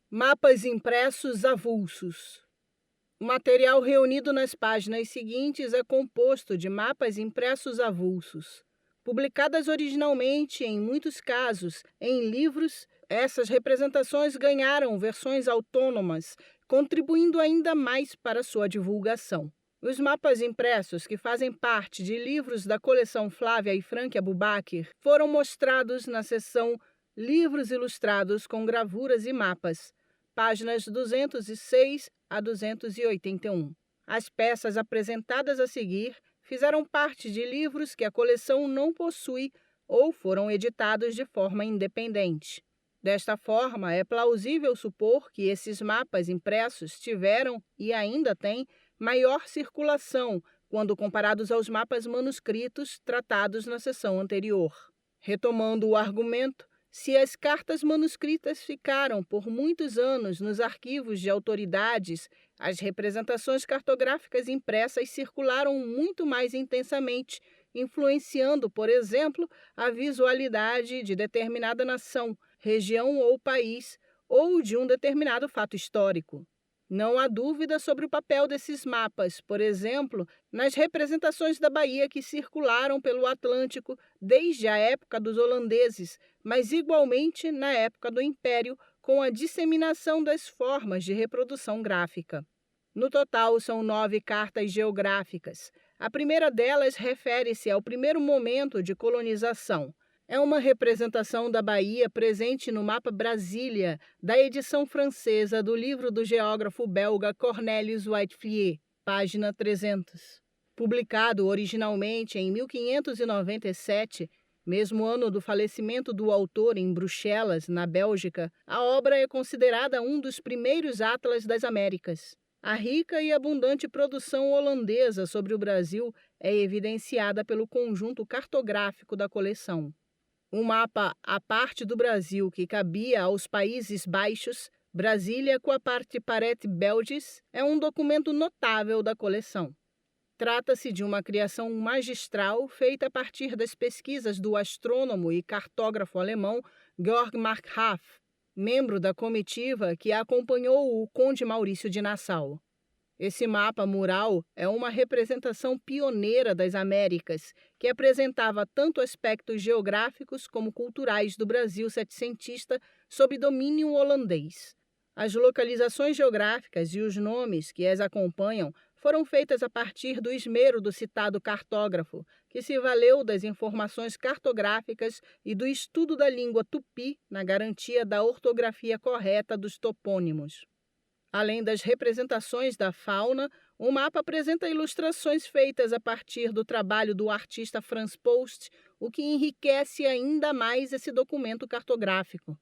Mapas impressos avulsos. O material reunido nas páginas seguintes é composto de mapas impressos avulsos. Publicadas originalmente, em muitos casos, em livros, essas representações ganharam versões autônomas, contribuindo ainda mais para sua divulgação. Os mapas impressos, que fazem parte de livros da coleção Flávia e Frank Abubaker, foram mostrados na seção Livros Ilustrados com Gravuras e Mapas, páginas 206 a 281. As peças apresentadas a seguir fizeram parte de livros que a coleção não possui ou foram editados de forma independente. Desta forma, é plausível supor que esses mapas impressos tiveram, e ainda têm, maior circulação quando comparados aos mapas manuscritos tratados na seção anterior. Retomando o argumento, se as cartas manuscritas ficaram por muitos anos nos arquivos de autoridades, as representações cartográficas impressas circularam muito mais intensamente, influenciando, por exemplo, a visualidade de determinada nação, região ou país, ou de um determinado fato histórico. Não há dúvida sobre o papel desses mapas, por exemplo, nas representações da Bahia que circularam pelo Atlântico desde a época dos holandeses, mas igualmente na época do Império, com a disseminação das formas de reprodução gráfica. No total, são 9 cartas geográficas. A primeira delas refere-se ao primeiro momento de colonização. É uma representação da Bahia presente no mapa Brasília, da edição francesa do livro do geógrafo belga Cornelis Whitefier, página 300. Publicado originalmente em 1597, mesmo ano do falecimento do autor em Bruxelas, na Bélgica, a obra é considerada um dos primeiros atlas das Américas. A rica e abundante produção holandesa sobre o Brasil é evidenciada pelo conjunto cartográfico da coleção. Um mapa à parte do Brasil que cabia aos Países Baixos, Brasília com a parte Paret Belges, é um documento notável da coleção. Trata-se de uma criação magistral feita a partir das pesquisas do astrônomo e cartógrafo alemão Georg Markgraf, membro da comitiva que acompanhou o conde Maurício de Nassau. Esse mapa mural é uma representação pioneira das Américas, que apresentava tanto aspectos geográficos como culturais do Brasil setecentista sob domínio holandês. As localizações geográficas e os nomes que as acompanham foram feitas a partir do esmero do citado cartógrafo, que se valeu das informações cartográficas e do estudo da língua tupi na garantia da ortografia correta dos topônimos. Além das representações da fauna, o mapa apresenta ilustrações feitas a partir do trabalho do artista Franz Post, o que enriquece ainda mais esse documento cartográfico.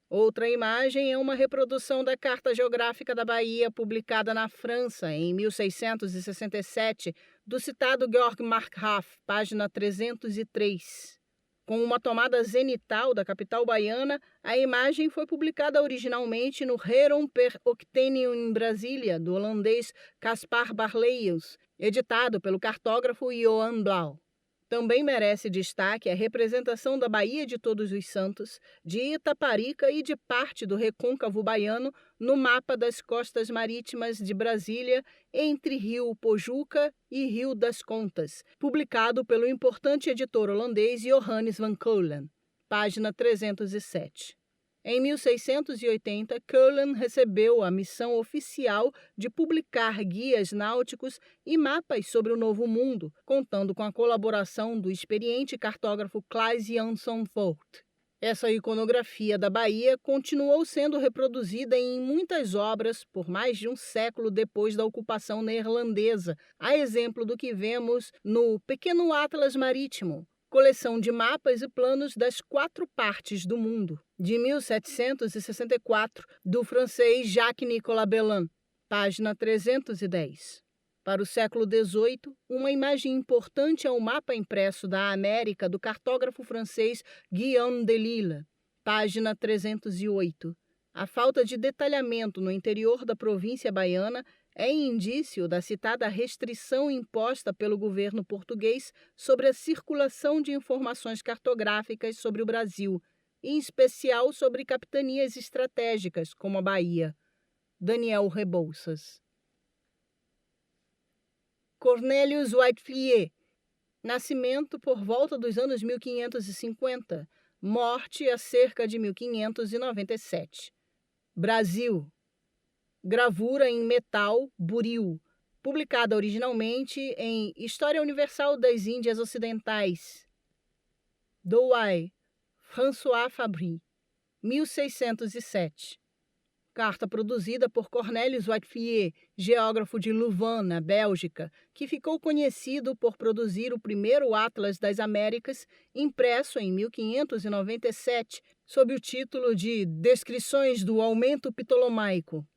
Outra imagem é uma reprodução da Carta Geográfica da Bahia, publicada na França em 1667, do citado Georg Markgraf, página 303. Com uma tomada zenital da capital baiana, a imagem foi publicada originalmente no Heron per Octennium em Brasília, do holandês Caspar Barleyus, editado pelo cartógrafo Johan Blau. Também merece destaque a representação da Baía de Todos os Santos, de Itaparica e de parte do recôncavo baiano no mapa das costas marítimas de Brasília entre Rio Pojuca e Rio das Contas, publicado pelo importante editor holandês Johannes van Keulen, página 307. Em 1680, Keulen recebeu a missão oficial de publicar guias náuticos e mapas sobre o Novo Mundo, contando com a colaboração do experiente cartógrafo Claes Jansson Vogt. Essa iconografia da Bahia continuou sendo reproduzida em muitas obras por mais de um século depois da ocupação neerlandesa, a exemplo do que vemos no Pequeno Atlas Marítimo, coleção de mapas e planos das 4 partes do mundo, de 1764, do francês Jacques-Nicolas Belin, página 310. Para o século XVIII, uma imagem importante é o mapa impresso da América do cartógrafo francês Guillaume Delisle, página 308. A falta de detalhamento no interior da província baiana é indício da citada restrição imposta pelo governo português sobre a circulação de informações cartográficas sobre o Brasil, em especial sobre capitanias estratégicas, como a Bahia. Daniel Rebouças. Cornelius Whitefield. Nascimento por volta dos anos 1550. Morte a cerca de 1597. Brasil. Gravura em metal buril, publicada originalmente em História Universal das Índias Ocidentais. Douai, François Fabry, 1607. Carta produzida por Cornelius Whitefield, geógrafo de Louvain, na Bélgica, que ficou conhecido por produzir o primeiro Atlas das Américas, impresso em 1597, sob o título de Descrições do Aumento Ptolomaico.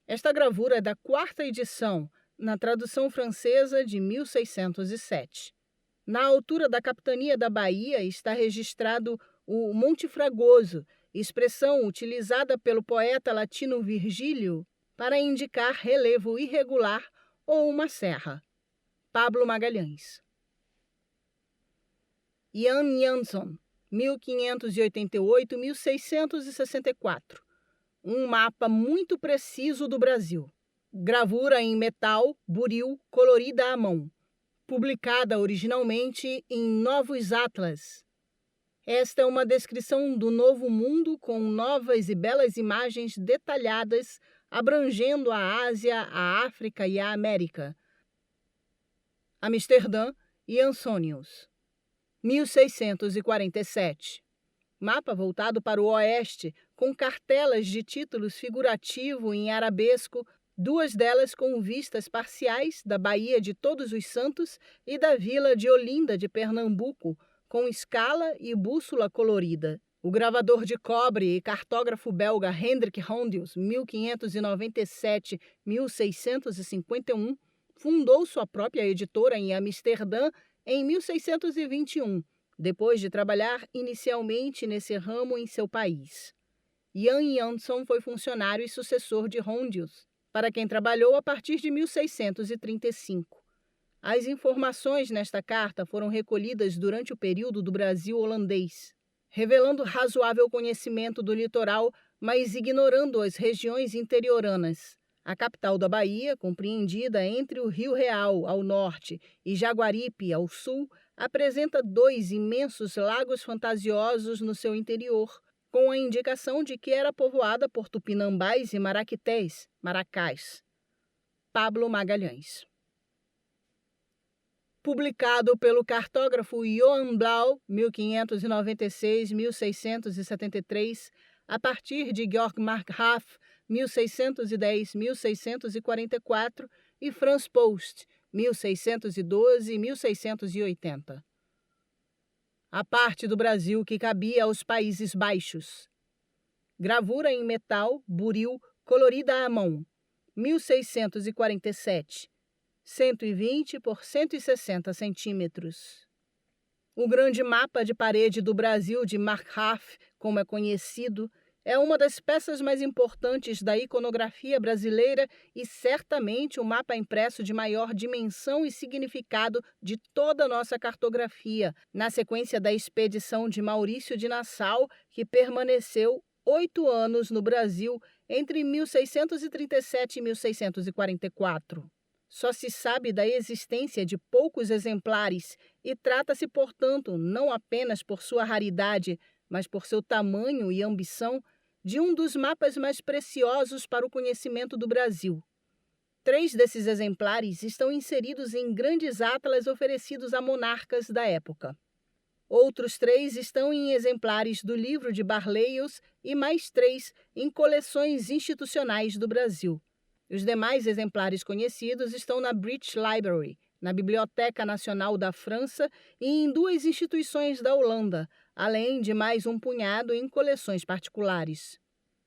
Esta gravura é da 4ª edição, na tradução francesa de 1607. Na altura da capitania da Bahia está registrado o Monte Fragoso, expressão utilizada pelo poeta latino Virgílio para indicar relevo irregular ou uma serra. Pablo Magalhães. Jan Janson, 1588-1664. Um mapa muito preciso do Brasil. Gravura em metal buril colorida à mão, publicada originalmente em Novos Atlas. Esta é uma descrição do Novo Mundo com novas e belas imagens detalhadas abrangendo a Ásia, a África e a América. Amsterdã e Ansonius. 1647. Mapa voltado para o oeste, com cartelas de títulos figurativo em arabesco, 2 delas com vistas parciais da Baía de Todos os Santos e da vila de Olinda de Pernambuco, com escala e bússola colorida. O gravador de cobre e cartógrafo belga Hendrik Hondius, 1597-1651, fundou sua própria editora em Amsterdã em 1621, depois de trabalhar inicialmente nesse ramo em seu país. Jan Janson foi funcionário e sucessor de Hondius, para quem trabalhou a partir de 1635. As informações nesta carta foram recolhidas durante o período do Brasil holandês, revelando razoável conhecimento do litoral, mas ignorando as regiões interioranas. A capital da Bahia, compreendida entre o Rio Real, ao norte, e Jaguaripe, ao sul, apresenta 2 imensos lagos fantasiosos no seu interior, com a indicação de que era povoada por tupinambás e maraquités, maracás. Pablo Magalhães. Publicado pelo cartógrafo Johann Blau, 1596-1673, a partir de Georg Markgraf, 1610-1644, e Franz Post, 1612-1680. A parte do Brasil que cabia aos Países Baixos. Gravura em metal, buril, colorida à mão, 1647. 120 por 160 centímetros. O grande mapa de parede do Brasil de Markgraf, como é conhecido, é uma das peças mais importantes da iconografia brasileira e certamente o mapa impresso de maior dimensão e significado de toda a nossa cartografia, na sequência da expedição de Maurício de Nassau, que permaneceu 8 anos no Brasil entre 1637 e 1644. Só se sabe da existência de poucos exemplares e trata-se, portanto, não apenas por sua raridade, mas por seu tamanho e ambição, de um dos mapas mais preciosos para o conhecimento do Brasil. 3 desses exemplares estão inseridos em grandes atlas oferecidos a monarcas da época. Outros 3 estão em exemplares do livro de Barleios e mais 3 em coleções institucionais do Brasil. Os demais exemplares conhecidos estão na British Library, na Biblioteca Nacional da França e em 2 instituições da Holanda, além de mais um punhado em coleções particulares.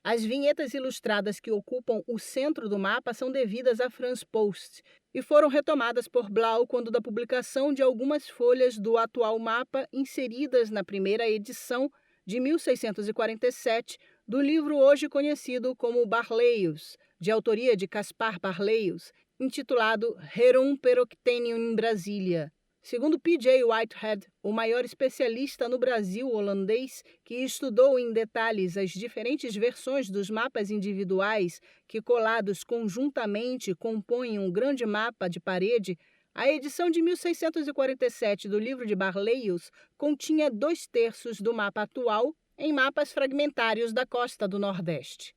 As vinhetas ilustradas que ocupam o centro do mapa são devidas a Franz Post e foram retomadas por Blau quando da publicação de algumas folhas do atual mapa inseridas na primeira edição de 1647 do livro hoje conhecido como Barleios, de autoria de Caspar Barleios, intitulado Rerum per Octennium in Brasilia, Segundo P.J. Whitehead, o maior especialista no Brasil holandês, que estudou em detalhes as diferentes versões dos mapas individuais que, colados conjuntamente, compõem um grande mapa de parede, a edição de 1647 do livro de Barleios continha 2/3 do mapa atual em mapas fragmentários da costa do Nordeste.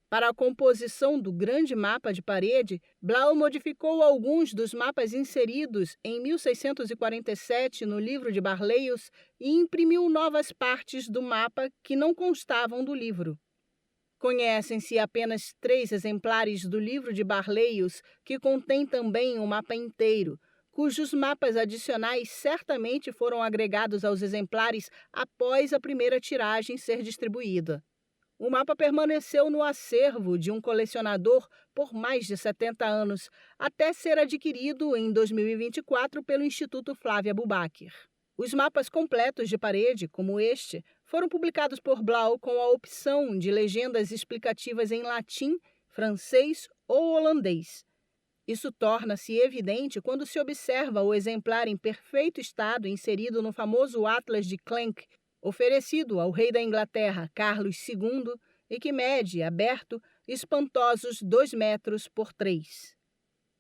Para a composição do grande mapa de parede, Blaeu modificou alguns dos mapas inseridos em 1647 no livro de Barleios e imprimiu novas partes do mapa que não constavam do livro. Conhecem-se apenas 3 exemplares do livro de Barleios, que contém também um mapa inteiro, cujos mapas adicionais certamente foram agregados aos exemplares após a primeira tiragem ser distribuída. O mapa permaneceu no acervo de um colecionador por mais de 70 anos, até ser adquirido em 2024 pelo Instituto Flávia Bubaker. Os mapas completos de parede, como este, foram publicados por Blaeu com a opção de legendas explicativas em latim, francês ou holandês. Isso torna-se evidente quando se observa o exemplar em perfeito estado inserido no famoso Atlas de Clenck, oferecido ao rei da Inglaterra, Carlos II, e que mede, aberto, espantosos 2 metros por 3.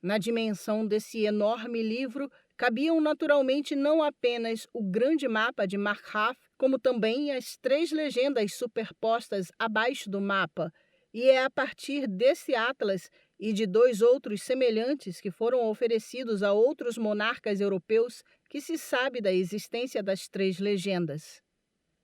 Na dimensão desse enorme livro, cabiam naturalmente não apenas o grande mapa de Markgraf, como também as 3 legendas superpostas abaixo do mapa, e é a partir desse atlas e de 2 outros semelhantes que foram oferecidos a outros monarcas europeus que se sabe da existência das 3 legendas.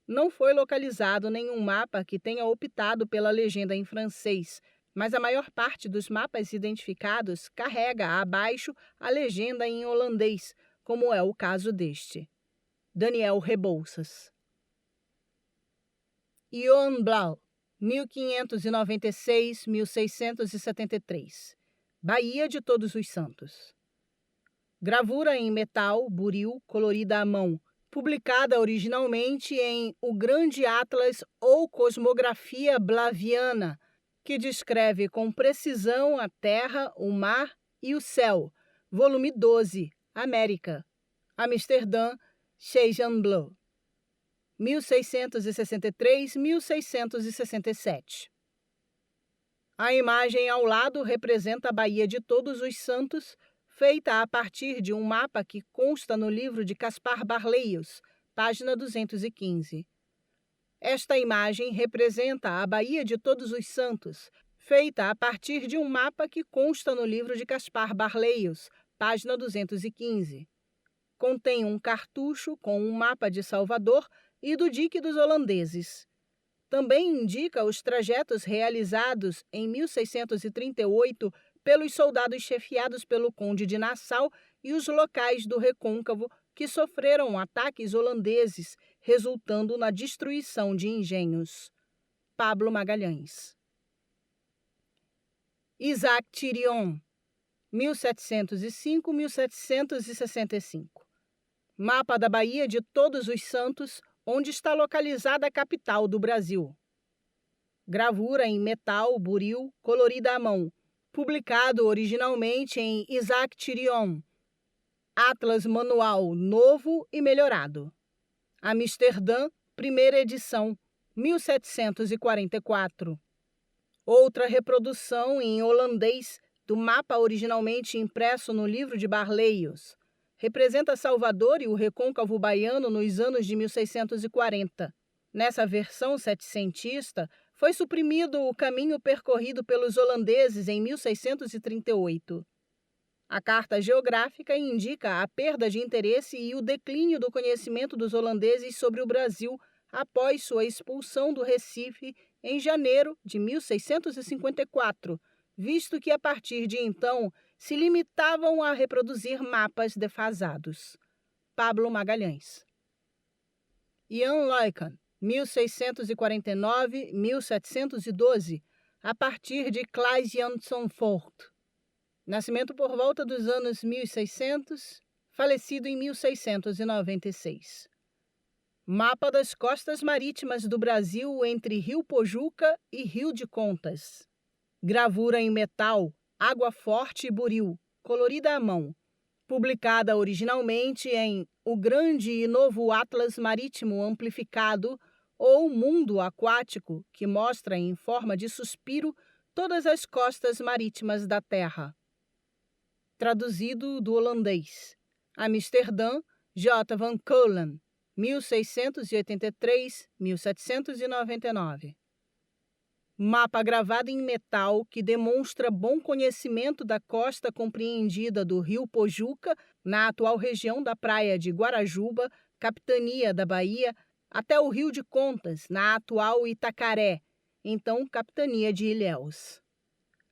Não foi localizado nenhum mapa que tenha optado pela legenda em francês, mas a maior parte dos mapas identificados carrega abaixo a legenda em holandês, como é o caso deste. Daniel Rebouças. Johan Blaeu, 1596-1673. Baía de Todos os Santos. Gravura em metal, buril, colorida à mão, publicada originalmente em O Grande Atlas ou Cosmografia Blaviana, que descreve com precisão a Terra, o mar e o céu, volume 12, América, Amsterdã, Chejan Blaeu, 1663-1667. A imagem ao lado representa a Baía de Todos os Santos, feita a partir de um mapa que consta no livro de Caspar Barleios, página 215. Esta imagem representa a Baía de Todos os Santos, feita a partir de um mapa que consta no livro de Caspar Barleios, página 215. Contém um cartucho com um mapa de Salvador e do dique dos holandeses. Também indica os trajetos realizados em 1638 pelos soldados chefiados pelo Conde de Nassau e os locais do Recôncavo que sofreram ataques holandeses, resultando na destruição de engenhos. Pablo Magalhães. Isaac Thirion, 1705-1765. Mapa da Baía de Todos os Santos, onde está localizada a capital do Brasil. Gravura em metal, buril, colorida à mão, publicado originalmente em Isaac Thirion, Atlas Manual novo e melhorado. Amsterdã, primeira edição, 1744. Outra reprodução em holandês do mapa originalmente impresso no livro de Barleios. Representa Salvador e o recôncavo baiano nos anos de 1640. Nessa versão setecentista, foi suprimido o caminho percorrido pelos holandeses em 1638. A carta geográfica indica a perda de interesse e o declínio do conhecimento dos holandeses sobre o Brasil após sua expulsão do Recife em janeiro de 1654, visto que a partir de então se limitavam a reproduzir mapas defasados. Pablo Magalhães. Jan Luyken, 1649-1712, a partir de Claes Jansson Fort. Nascimento por volta dos anos 1600, falecido em 1696. Mapa das costas marítimas do Brasil entre Rio Pojuca e Rio de Contas. Gravura em metal, água forte e buril, colorida à mão. publicada originalmente em O Grande e Novo Atlas Marítimo Amplificado ou Mundo Aquático, que mostra em forma de suspiro todas as costas marítimas da Terra. Traduzido do holandês. Amsterdã, J. van Keulen, 1683-1799. Mapa gravado em metal que demonstra bom conhecimento da costa compreendida do Rio Pojuca, na atual região da praia de Guarajuba, capitania da Bahia, até o Rio de Contas, na atual Itacaré, então capitania de Ilhéus.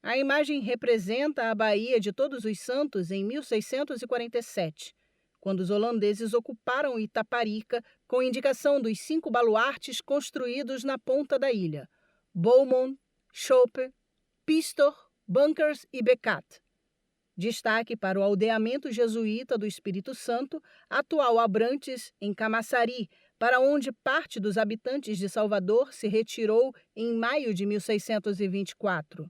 A imagem representa a Baía de Todos os Santos em 1647, quando os holandeses ocuparam Itaparica com indicação dos 5 baluartes construídos na ponta da ilha: Beaumont, Chope, Pistor, Bunkers e Becat. Destaque para o aldeamento jesuíta do Espírito Santo, atual Abrantes, em Camaçari, para onde parte dos habitantes de Salvador se retirou em maio de 1624.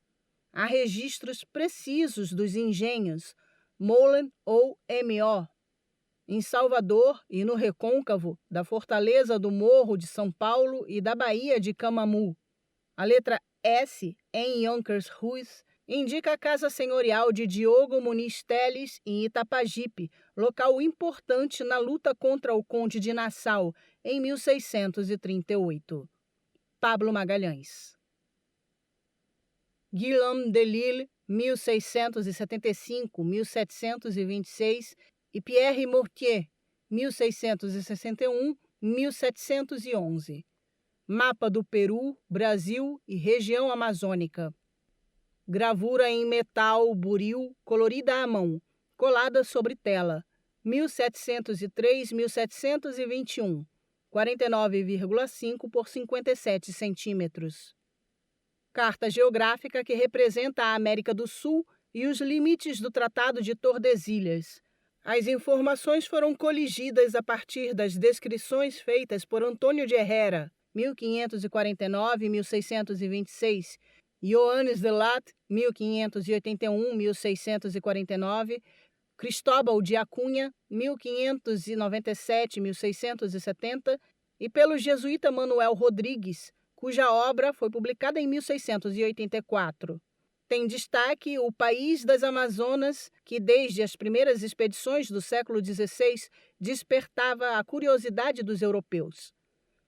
Há registros precisos dos engenhos Molen ou MO em Salvador e no recôncavo da Fortaleza do Morro de São Paulo e da Baía de Camamu. A letra S, em Yonkers Rus, indica a casa senhorial de Diogo Muniz Teles em Itapajipe, local importante na luta contra o Conde de Nassau, em 1638. Pablo Magalhães. Guillaume Delisle, 1675-1726, e Pierre Mortier, 1661-1711. Mapa do Peru, Brasil e região amazônica. Gravura em metal buril, colorida à mão, colada sobre tela, 1703-1721, 49,5 por 57 centímetros. Carta geográfica que representa a América do Sul e os limites do Tratado de Tordesilhas. As informações foram coligidas a partir das descrições feitas por Antônio de Herrera, 1549-1626, Johannes de Lat, 1581-1649, Cristóbal de Acunha, 1597-1670, e pelo jesuíta Manuel Rodrigues, cuja obra foi publicada em 1684. Tem destaque o País das Amazonas, que desde as primeiras expedições do século XVI despertava a curiosidade dos europeus.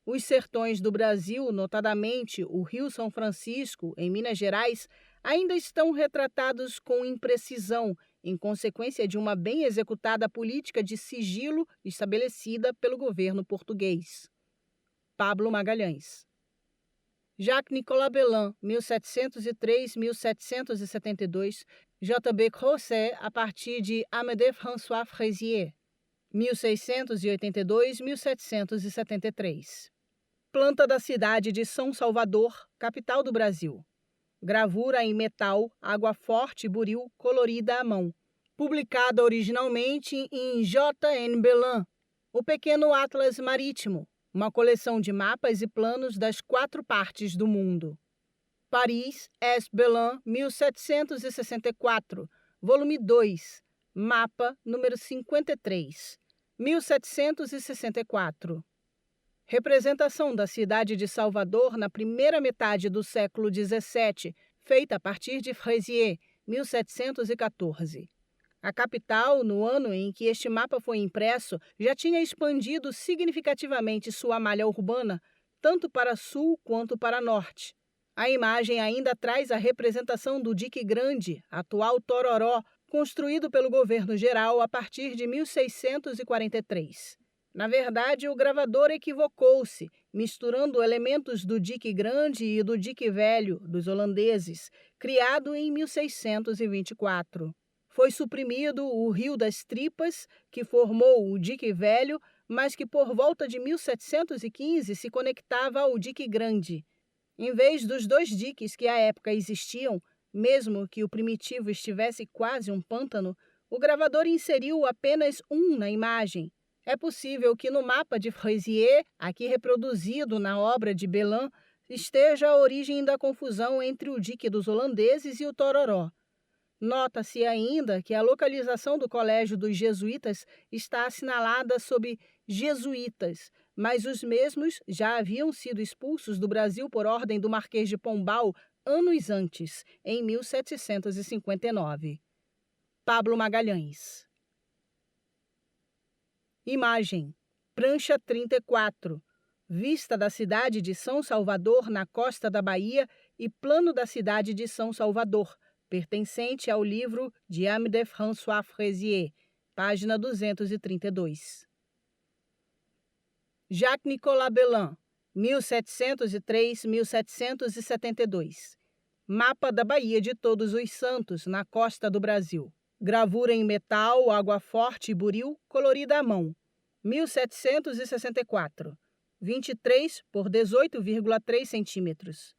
Os sertões do Brasil, notadamente o Rio São Francisco, em Minas Gerais, ainda estão retratados com imprecisão, em consequência de uma bem executada política de sigilo estabelecida pelo governo português. Pablo Magalhães. Jacques-Nicolas Belin, 1703-1772, J.B. Crosset, a partir de Amédée François Fraisier, 1682-1773. Planta da cidade de São Salvador, capital do Brasil. Gravura em metal, água forte buril, colorida à mão. Publicada originalmente em J.N. Belin, O Pequeno Atlas Marítimo, uma coleção de mapas e planos das 4 partes do mundo. Paris, S. Belin, 1764, volume 2, mapa número 53, 1764. Representação da cidade de Salvador na primeira metade do século XVII, feita a partir de Fraisier, 1714. A capital, no ano em que este mapa foi impresso, já tinha expandido significativamente sua malha urbana, tanto para sul quanto para norte. A imagem ainda traz a representação do Dique Grande, atual Tororó, construído pelo governo geral a partir de 1643. Na verdade, o gravador equivocou-se, misturando elementos do Dique Grande e do Dique Velho, dos holandeses, criado em 1624. Foi suprimido o Rio das Tripas, que formou o Dique Velho, mas que por volta de 1715 se conectava ao Dique Grande. Em vez dos 2 diques que à época existiam, mesmo que o primitivo estivesse quase um pântano, o gravador inseriu apenas um na imagem. É possível que no mapa de Fraisier, aqui reproduzido na obra de Belin, esteja a origem da confusão entre o dique dos holandeses e o Tororó. Nota-se ainda que a localização do Colégio dos Jesuítas está assinalada sob jesuítas, mas os mesmos já haviam sido expulsos do Brasil por ordem do Marquês de Pombal anos antes, em 1759. Pablo Magalhães. Imagem: prancha 34. Vista da cidade de São Salvador, na costa da Bahia, e plano da cidade de São Salvador, pertencente ao livro Diame de François Fresier, página 232. Jacques-Nicolas Belin, 1703-1772. Mapa da Baía de Todos os Santos, na costa do Brasil. Gravura em metal, água forte e buril, colorida à mão. 1764. 23 por 18,3 centímetros.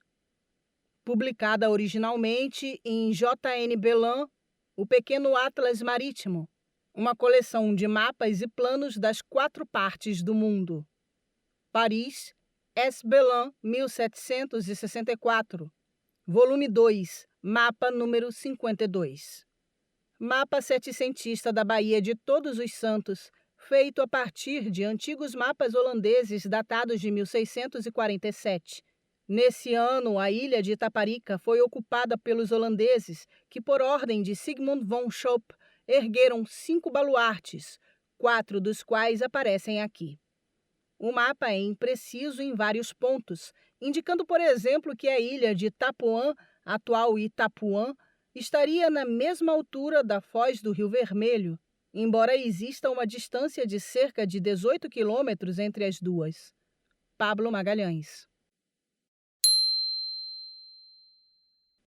Publicada originalmente em J.N. Belin, O Pequeno Atlas Marítimo, uma coleção de mapas e planos das 4 partes do mundo. Paris, S. Belin, 1764. Volume 2, mapa número 52. Mapa setecentista da Baía de Todos os Santos, feito a partir de antigos mapas holandeses datados de 1647. Nesse ano, a ilha de Itaparica foi ocupada pelos holandeses, que, por ordem de Sigmund von Schopp, ergueram 5 baluartes, 4 dos quais aparecem aqui. O mapa é impreciso em vários pontos, indicando, por exemplo, que a ilha de Itapuã, atual Itapuã, estaria na mesma altura da foz do Rio Vermelho, embora exista uma distância de cerca de 18 quilômetros entre as duas. Pablo Magalhães.